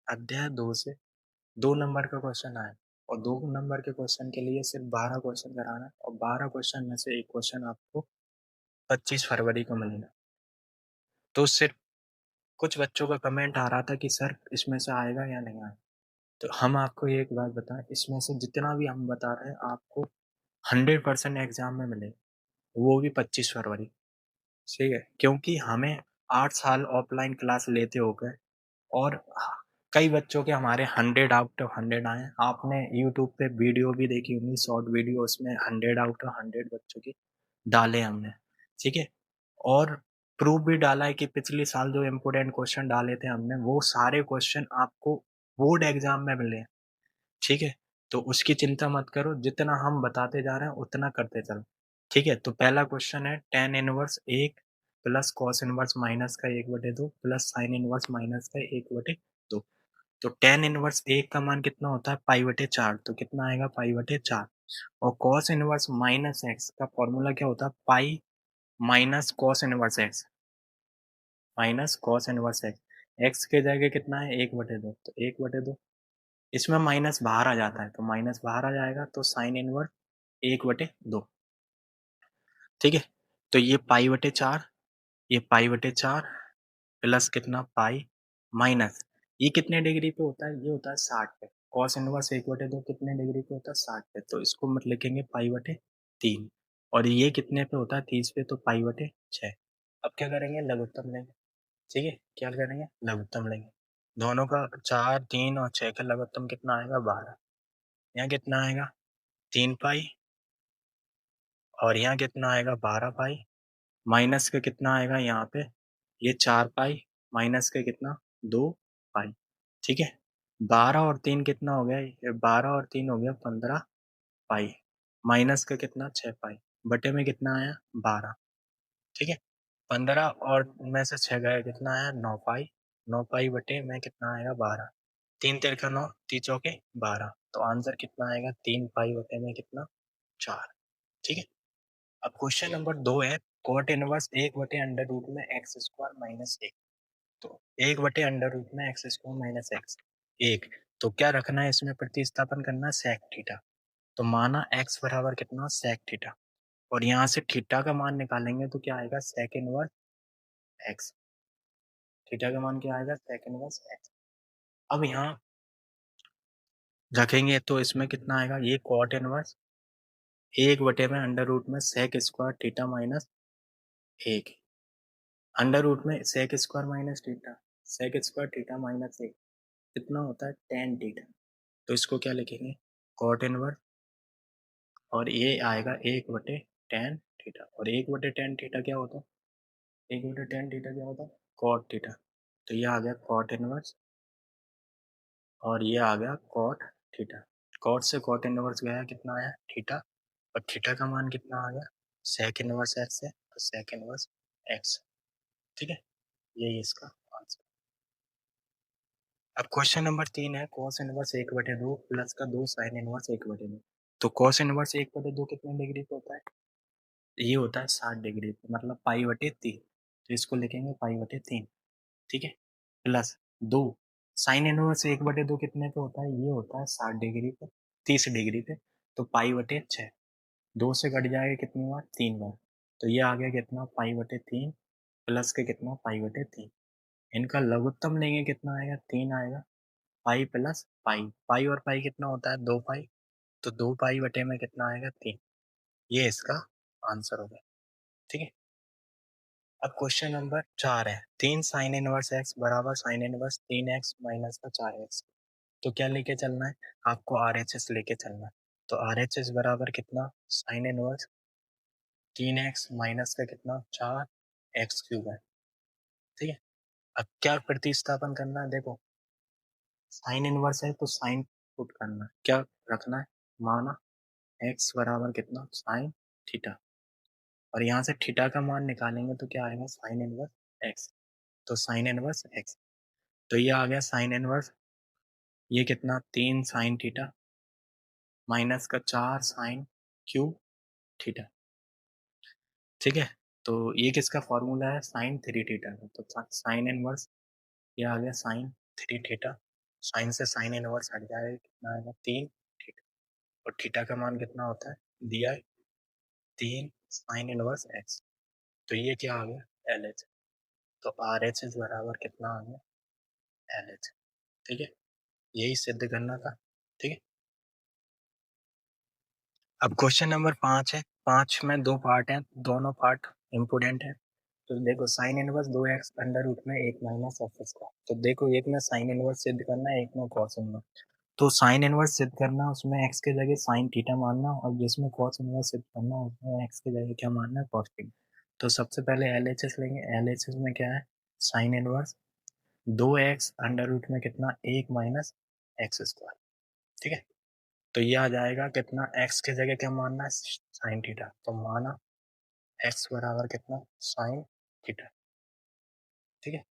अध्याय 2 से 2 नंबर का क्वेश्चन आया और 2 नंबर के क्वेश्चन के लिए सिर्फ 12 क्वेश्चन कराना है और 12 क्वेश्चन में से एक क्वेश्चन आपको 25 फरवरी को मिलेगा। तो सिर्फ कुछ बच्चों का कमेंट आ रहा था कि सर इसमें से आएगा या नहीं आएगा। तो हम आपको एक बात बताएं, इसमें से जितना भी हम बता रहे हैं आपको 100% एग्जाम में मिलेगा, वो भी 25 फरवरी। ठीक है, क्योंकि हमें 8 साल ऑफलाइन क्लास लेते हो गए और कई बच्चों के हमारे 100 आउट ऑफ 100 आए हैं। आपने यूट्यूब पे वीडियो भी देखी होंगी, शॉर्ट वीडियो, उसमें 100 आउट ऑफ 100 बच्चों के डाले हमने। ठीक है, और प्रूफ भी डाला है कि पिछले साल जो इम्पोर्टेंट क्वेश्चन डाले थे हमने, वो सारे क्वेश्चन आपको बोर्ड एग्जाम में मिले हैं। ठीक है, तो उसकी चिंता मत करो, जितना हम बताते जा रहे हैं उतना करते चलो। ठीक है, तो पहला क्वेश्चन है tan inverse 1 plus cos inverse minus का 1/2 प्लस sin इनवर्स माइनस का 1/2। तो tan इनवर्स 1 का मान कितना होता है पाई/4, तो कितना आएगा पाई/4। और cos इनवर्स माइनस x का फॉर्मूला क्या होता है pi minus cos inverse x minus cos inverse x। x के जगह कितना है 1/2, तो 1/2 इसमें माइनस बाहर आ जाता है, तो माइनस बाहर आ जाएगा, तो साइन इनवर्स 1/2। ठीक है, तो ये पाई/4, ये पाई/4 प्लस कितना पाई माइनस, ये कितने डिग्री पे होता है, ये होता है 60 पे। कॉस इनवर्स 1/2 कितने डिग्री पे होता है 60 पे, तो इसको मत लिखेंगे पाई/3। और ये कितने पे होता है 30 पे, तो पाई/6। अब क्या करेंगे लघुत्तम लेंगे। ठीक है, क्या करेंगे लघुत्तम लेंगे, दोनों का 4 3 और 6 का लघुत्तम कितना आएगा 12। यहाँ कितना आएगा 3 पाई और यहाँ कितना आएगा 12 पाई, माइनस का कितना आएगा यहाँ पे ये 4 पाई, माइनस का कितना 2 पाई। ठीक है, 12 और 3 कितना हो गया, ये 12 और 3 हो गया 15 पाई, माइनस का कितना 6 पाई, बटे में कितना आया 12। ठीक है, 15 और में से 6 गया कितना आया 9 पाई, 9 पाई बटे में कितना आएगा 12, 3 तिरका 9 3 चौके 12, तो आंसर कितना आएगा 3 पाई बटे में कितना 4। ठीक है, अब क्वेश्चन नंबर 2 है कॉट इनवर्स 1 बटे अंडर रूट में एक्स स्क्वायर माइनस 1। तो 1 बटे अंडर रूट में एक्स स्क्वायर माइनस एक्स 1, तो क्या रखना है इसमें प्रतिस्थापन करना है सेक थीटा। तो माना x बराबर कितना सेक थीटा, और यहाँ से थीटा का मान निकालेंगे तो क्या आएगा सेक इनवर्स एक्स। थीटा का मान क्या आएगा सेक इनवर्स एक्स। अब यहाँ रखेंगे तो इसमें कितना आएगा ये कॉट इनवर्स 1 बटे में अंडर रूट में sec square theta minus 1, under root में sec square minus theta, sec square theta minus 1 कितना होता है टेन थीटा। तो इसको क्या लिखेंगे कॉट इनवर्स, और ये आएगा 1/tan थीटा, और 1/tan थीटा क्या होता है 1/tan थीटा क्या होता है कॉट थीटा। तो ये आ गया कॉट इनवर्स और ये आ गया कॉट थीटा। कॉट से कॉट इनवर्स गया कितना आया थीटा, और थीटा का मान कितना आ गया सेक इनवर्स एक्स है, तो सेक इनवर्स एक्स। ठीक है, यही इसका आंसर। अब क्वेश्चन नंबर 3 है cos इनवर्स 1/2 प्लस का 2 sin इनवर्स 1/2। तो cos इनवर्स 1/2 कितने डिग्री पे होता है, ये होता है 60 डिग्री पे, मतलब पाई/3, तो इसको लिखेंगे पाई/3। ठीक है, प्लस 2 sin इनवर्स 1/2 कितने पे होता है, ये होता है 60 डिग्री पे 30 डिग्री पे, तो पाई/6। 2 से कट जाएगा कितनी बार 3 बार, तो ये आ गया कितना पाई/3 प्लस के कितना पाई/3। इनका लघुत्तम लेंगे कितना आएगा 3 आएगा, पाई प्लस पाई, पाई और पाई कितना होता है 2 पाई, तो 2 पाई बटे में कितना आएगा 3। ये इसका आंसर होगा। ठीक है, अब क्वेश्चन नंबर 4 है 3 साइन इनवर्स एक्स बराबर साइन इनवर्स 3x माइनस का 4x। तो क्या लेके चलना है आपको RHS लेके चलना है। तो RHS बराबर कितना साइन इनवर्स 3x माइनस का कितना 4x³ है। ठीक है, अब क्या प्रतिस्थापन करना है, देखो साइन इनवर्स है तो साइन पुट करना है, क्या रखना है माना x बराबर कितना साइन थीटा, और यहाँ से थीटा का मान निकालेंगे तो क्या आएगा साइन इनवर्स एक्स। तो साइन इनवर्स एक्स, तो ये आ गया साइन इनवर्स, ये कितना 3 साइन थीटा माइनस का 4 साइन क्यूब थीटा। ठीक है, तो ये किसका फॉर्मूला है साइन 3 थीटा का, तो साइन इनवर्स ये आ गया साइन 3 थीटा, साइन से साइन इनवर्स हट जाएगा, कितना आएगा 3 थीटा, और थीटा का मान कितना होता है दिया है 3 साइन इनवर्स एक्स। तो ये क्या आ गया एल एच। तो आर एच इज बराबर कितना आ गया एल एच। ठीक है, यही सिद्ध करना था। ठीक है, अब क्वेश्चन नंबर 5 है। 5 में 2 पार्ट हैं, दोनों पार्ट इम्पोर्टेंट है। तो देखो sine inverse 2x under root में 1 माइनस एफ स्क्वायर। तो देखो एक में साइन इनवर्स सिद्ध करना है, एक में कॉस इनवर्स। तो साइन इनवर्स सिद्ध करना उसमें x के जगह साइन थीटा मानना, और जिसमें कॉस इनवर्स सिद्ध करना उसमें x के जगह क्या मानना है कॉस थीटा। तो सबसे पहले LHS लेंगे। LHS में क्या है sine inverse 2x under root में कितना 1 माइनस एक्स स्क्वायर। ठीक है, तो ये आ जाएगा कितना x के जगह क्या मानना है साइन थीटा। तो माना x बराबर कितना साइन थीटा। ठीक है,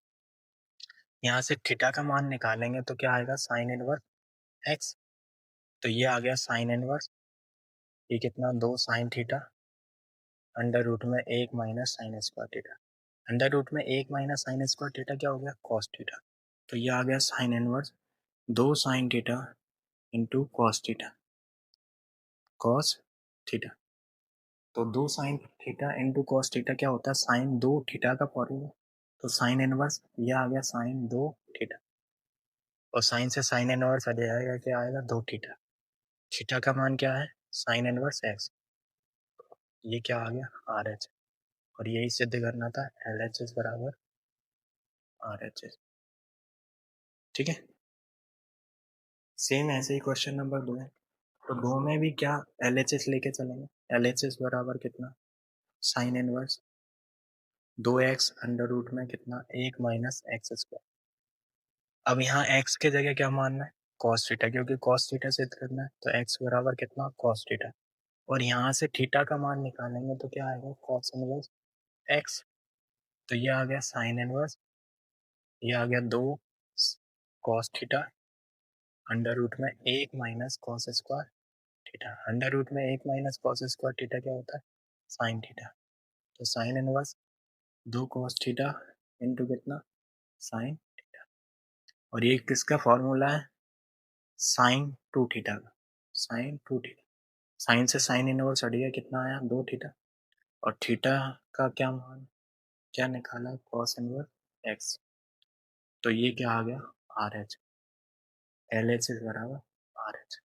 यहाँ से थीटा का मान निकालेंगे तो क्या आएगा साइन इनवर्स x। तो ये आ गया साइन इनवर्स, ये कितना 2 साइन थीटा अंडर रूट में 1 minus sine square theta. Under root में 1 माइनस साइन स्क्वायर थीटा क्या हो गया कॉस थीटा। तो ये आ गया sign inverse 2 sine theta into cos theta, cos theta. तो 2 sine theta into cos theta क्या होता है साइन 2 थीटा का फॉर्मूला। तो साइन इनवर्स ये आ गया साइन 2 थीटा, और साइन से साइन इनवर्स आ जाएगा क्या आएगा 2 थीटा। थीटा का मान क्या है साइन इनवर्स एक्स। ये क्या आ गया आर एच, और यही सिद्ध करना था एल एच एस बराबर आर एच एस। ठीक है, सेम ऐसे ही क्वेश्चन नंबर 2 है। तो 2 में भी क्या एल एच एस लेके चलेंगे। एल एच एस बराबर कितना sine inverse 2x under root में कितना 1 माइनस एक्स स्क्वायर। अब यहाँ x के जगह क्या मानना है कॉस थीटा, क्योंकि कॉस थीटा सिद्ध करना है। तो x बराबर कितना कॉस थीटा, और यहाँ से थीटा का मान निकालेंगे तो क्या आएगा कॉस इनवर्स x। तो ये आ गया साइन इनवर्स, ये आ गया 2 कॉस थीटा अंडर रूट में 1 minus cos square theta. Under root में 1 माइनस कॉस स्क्वायर थीटा क्या होता है साइन थीटा। तो sine inverse 2 cos theta into कितना साइन थीटा, और ये किसका फॉर्मूला है साइन 2 थीटा का, साइन 2 थीटा। साइन से साइन इनवर्स हट गया, कितना आया 2 थीटा, और थीटा का क्या मान क्या निकाला कॉस इनवर्स एक्स। तो ये क्या आ गया R H, L H is बराबर आर एच।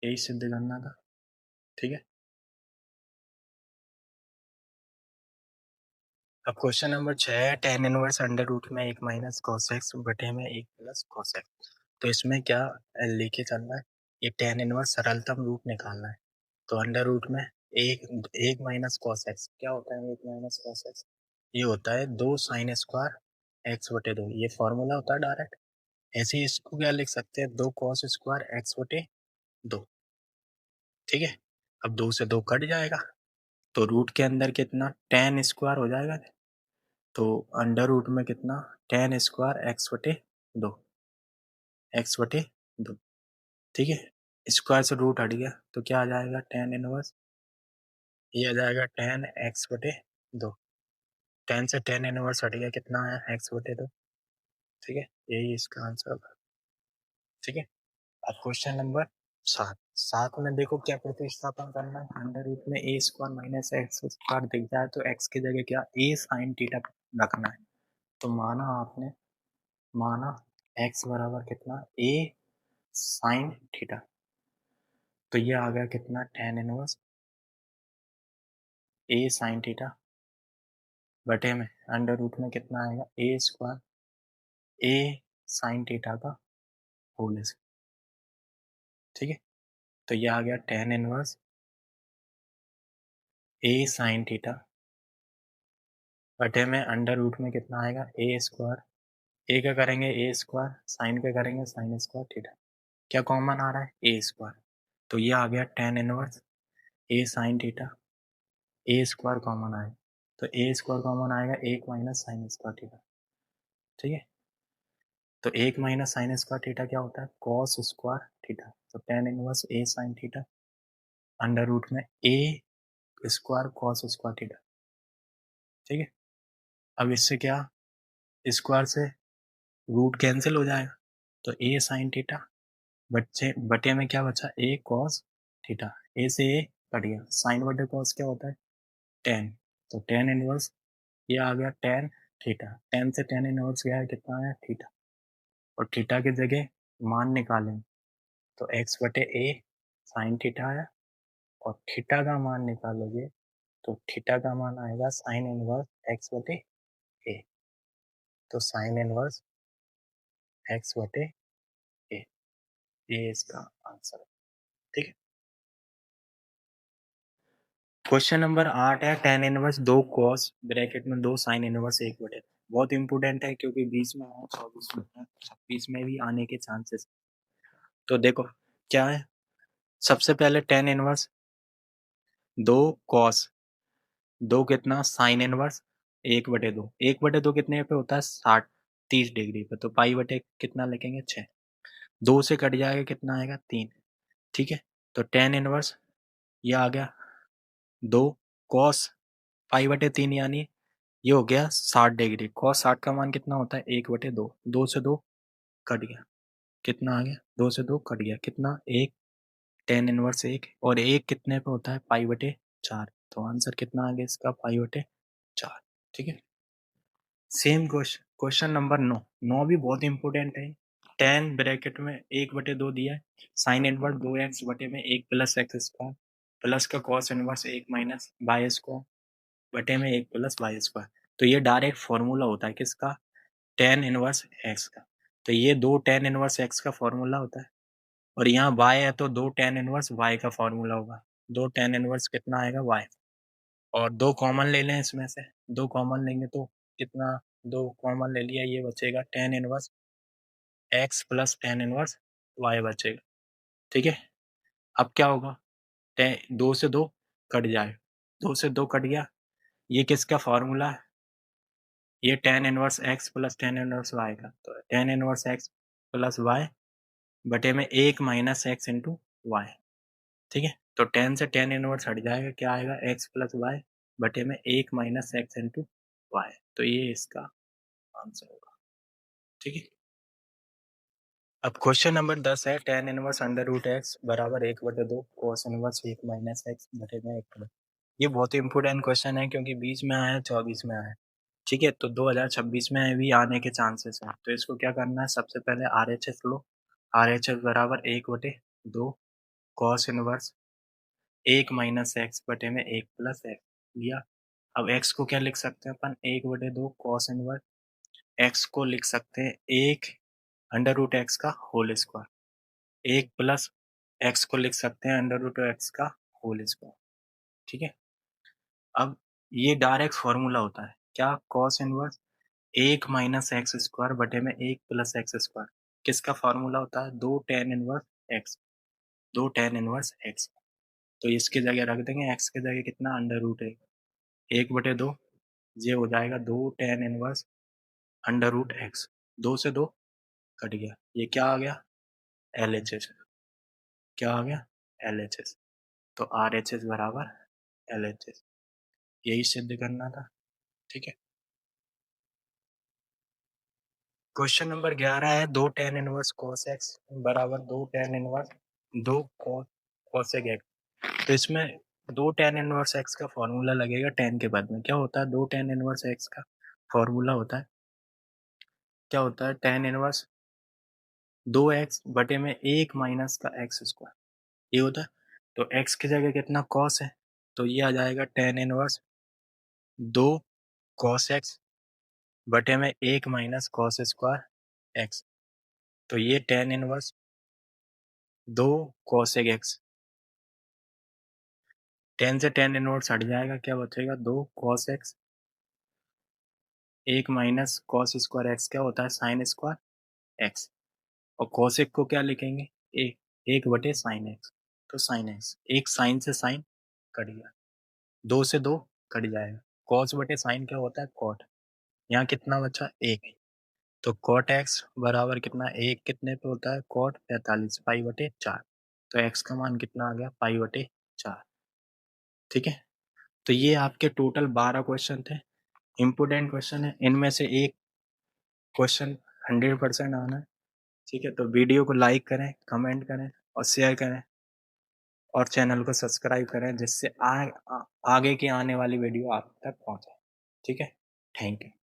यही सिद्ध करना था। ठीक है, अब क्वेश्चन नंबर 6 है टेन इनवर्स अंडर रूट में 1 माइनस कॉस एक्स बटे में 1 प्लस कॉस एक्स। तो इसमें क्या लेके चलना है, ये टेन इनवर्स सरलतम रूप निकालना है। तो अंडर रूट में एक एक माइनस कॉस एक्स क्या होता है 1 माइनस कॉस एक्स, ये होता है 2 साइन स्क्वायर एक्स बटे 2। ये फॉर्मूला होता है डायरेक्ट। ऐसे ही इसको क्या लिख सकते हैं 2 कॉस स्क्वायर एक्स बटे 2। ठीक है, अब 2 से 2 कट जाएगा, तो रूट के अंदर कितना टेन स्क्वायर हो जाएगा। तो अंडर रूट में कितना टेन स्क्वायर एक्स बटे 2, एक्स बटे 2। ठीक है, स्क्वायर से रूट हट गया तो क्या आ जाएगा टेन इनवर्स, ये आ जाएगा टेन एक्स बटे 2। टेन से टेन इनवर्स हट गया, कितना आया एक्स बटे 2। ठीक है, यही इसका आंसर होगा। ठीक है, अब क्वेश्चन नंबर 7। 7 में देखो क्या प्रतिस्थापन करना है। अंडर रूट में ए स्क्वायर माइनस एक्स स्क्वायर दिख जाए तो एक्स की जगह क्या ए साइन थीटा रखना है। तो माना आपने, माना एक्स बराबर कितना ए साइन थीटा। तो ये आ गया कितना टेन इनवर्स ए साइन थीटा बटे में अंडर रूट में कितना आएगा ए स्क्वायर ए साइन थीटा का होल स्क्वायर। ठीक है, तो ये आ गया टेन इनवर्स ए साइन थीटा बटे में अंडर रूट में कितना आएगा ए स्क्वायर। ए का करेंगे ए स्क्वायर, साइन का करेंगे साइन स्क्वायर थीटा। क्या कॉमन आ रहा है ए स्क्वायर। तो ये आ गया टेन इनवर्स ए साइन थीटा, ए स्क्वायर कॉमन आएगा तो ए स्क्वायर कॉमन आएगा 1 माइनस साइन स्क्वायर थीटा। ठीक है, तो 1 माइनस साइन स्क्वायर थीटा क्या होता है कॉस स्क्वायर थीटा। तो टेन इनवर्स ए साइन थीटा अंडर रूट में ए स्क्वायर कॉस स्क्वायर थीटा। ठीक है, अब इससे क्या स्क्वायर से रूट कैंसिल हो जाएगा, तो ए साइन थीटा बटे में क्या बचा, ए कॉस थीटा। ए से ए कट गया, साइन बटे कॉस क्या होता है, टेन। तो टेन इनवर्स ये आ गया टेन थीटा। टेन से टेन इनवर्स गया है, कितना आया, थीटा। और थीटा की जगह मान निकालें तो एक्स बटे ए साइन थीटा आया, और थीटा का मान निकालोगे तो थीटा का मान आएगा साइन इनवर्स एक्स बटे ए। तो साइन इनवर्स एक्स बटे ए, ये इसका आंसर है। ठीक है। क्वेश्चन नंबर 8 है टेन इनवर्स दो कॉस ब्रैकेट में दो साइन इनवर्स एक बटे। बहुत इंपॉर्टेंट है क्योंकि 20 में है, 24 में है, 26 में भी आने के चांसेस। तो देखो क्या है, सबसे पहले टेन इनवर्स दो कॉस, दो कितना साइन इनवर्स एक बटे दो। एक बटे दो कितने पे होता है, 60 30 डिग्री पे। तो पाई बटे कितना लिखेंगे, 6। दो से कट जाएगा, कितना आएगा, 3। ठीक है। तो टेन इनवर्स ये आ गया दो कॉस पाई बटे 3, यानी ये हो गया 60 डिग्री। कॉस 60 का मान कितना होता है, एक बटे दो। दो से दो कट गया, कितना आ गया, दो से दो कट गया, कितना, एक। टेन इनवर्स एक, और एक कितने पे होता है, पाई बटे 4। तो आंसर कितना आ गया इसका, पाई बटे 4। ठीक है। Same question number 9। 9 भी बहुत इंपॉर्टेंट है। टेन ब्रैकेट में एक बटे दो दिया है, साइन इनवर्स दो एक्स बटे में एक प्लस एक्स स्क्वायर, प्लस का कॉस इनवर्स एक माइनस वाई स्क्वायर बटे में एक प्लस वाई स्क्वायर। तो ये डायरेक्ट फॉर्मूला होता है किसका, टेन इनवर्स एक्स का। तो ये दो टेन इनवर्स एक्स का फॉर्मूला होता है, और यहाँ वाई है तो दो टेन इनवर्स वाई का फॉर्मूला होगा। दो टेन इनवर्स कितना आएगा, वाई। और दो कॉमन ले लें इसमें से, दो कॉमन लेंगे तो कितना, दो कॉमन ले लिया, ये बचेगा tan inverse x plus tan inverse y बचेगा। ठीक है। अब क्या होगा, दो से दो कट जाए, दो से दो कट गया, ये किसका फॉर्मूला है, ये tan inverse x plus tan inverse y का। तो tan inverse x plus y बटे में एक माइनस एक्स इंटू वाई। ठीक है। तो टेन से टेन इनवर्स हट जाएगा, क्या आएगा, एक्स प्लस वाई बटे में एक माइनस एक्स इंटू वाई। तो ये इसका आंसर होगा। ठीक है। अब क्वेश्चन नंबर 10 है tan inverse under root x बराबर एक बटे दो कोस इनवर्स एक माइनस एक्स बटे में एक बटे। ये बहुत ही इंपॉर्टेंट क्वेश्चन है क्योंकि 20 में आया है, 24 में आया है। ठीक है। तो 2026 में भी आने के चांसेस हैं। तो इसको क्या करना है, सबसे पहले आर एच एस लो। आर एच एस बराबर एक बटे दो कॉस इनवर्स एक माइनस एक्स बटे में एक प्लस एक्स लिया। अब एक्स को क्या लिख सकते हैं अपन, एक बटे दो कॉस इनवर्स। एक्स को लिख सकते हैं एक अंडर रूट एक्स का होल स्क्वायर, एक प्लस एक्स को लिख सकते हैं अंडर रूट एक्स का होल स्क्वायर। ठीक है। अब ये डायरेक्ट फॉर्मूला होता है क्या, कॉस इनवर्स एक माइनस एक्स स्क्वायर बटे में एक प्लस एक्स स्क्वायर। किसका फॉर्मूला होता है, दो टेन इनवर्स एक्स, दो टेन इनवर्स एक्स। तो इसकी जगह रख देंगे, एक्स की जगह कितना, अंडर रूट है एक बटे दो, ये हो जाएगा दो tan inverse under root x. दो से दो कट गया, ये क्या आ गया, एल एच एस। क्या आ गया, एल एच एस। तो आर एच एस बराबर एल एच एस, यही सिद्ध करना था। ठीक है। क्वेश्चन नंबर 11 है दो टेन इनवर्स कॉस एक्स बराबर दो टेन इनवर्स दो कॉसेक एक्स। तो इसमें दो टेन इनवर्स एक्स का फॉर्मूला लगेगा टेन के बाद में। क्या होता है, दो टेन इनवर्स एक्स का फॉर्मूला होता है, क्या होता है, टेन इनवर्स दो एक्स बटे में एक माइनस का एक्स स्क्वायर, ये होता है। तो एक्स की जगह कितना कॉस है, तो ये आ जाएगा टेन इनवर्स दो कॉस एक्स बटे में एक माइनस कॉस स्क्वायर एक्स। तो ये टेन इनवर्स दो कॉसेक एक्स, टेन से टेन इनवर्स हट जाएगा, क्या बचेगा, दो कॉस एक्स एक माइनस कॉस स्क्वायर एक्स, क्या होता है, साइन स्क्वायर एक्स। और कॉसेक को क्या लिखेंगे, एक, एक बटे साइन एक्स। तो साइन एक्स, एक साइन से साइन कट गया, दो से दो कट जाएगा, कॉस बटे साइन क्या होता है, कॉट। यहाँ कितना बचा, एक। तो कॉट एक्स बराबर कितना, एक कितने पे होता है, कॉट 45 पाई बटे 4। तो एक्स का मान कितना आ गया, पाई बटे 4। ठीक है। तो ये आपके टोटल 12 क्वेश्चन थे। इम्पोर्टेंट क्वेश्चन है, इनमें से एक क्वेश्चन 100% आना है। ठीक है, तो वीडियो को लाइक करें, कमेंट करें और शेयर करें और चैनल को सब्सक्राइब करें जिससे आगे की आने वाली वीडियो आप तक पहुँचे। ठीक है? Thank you.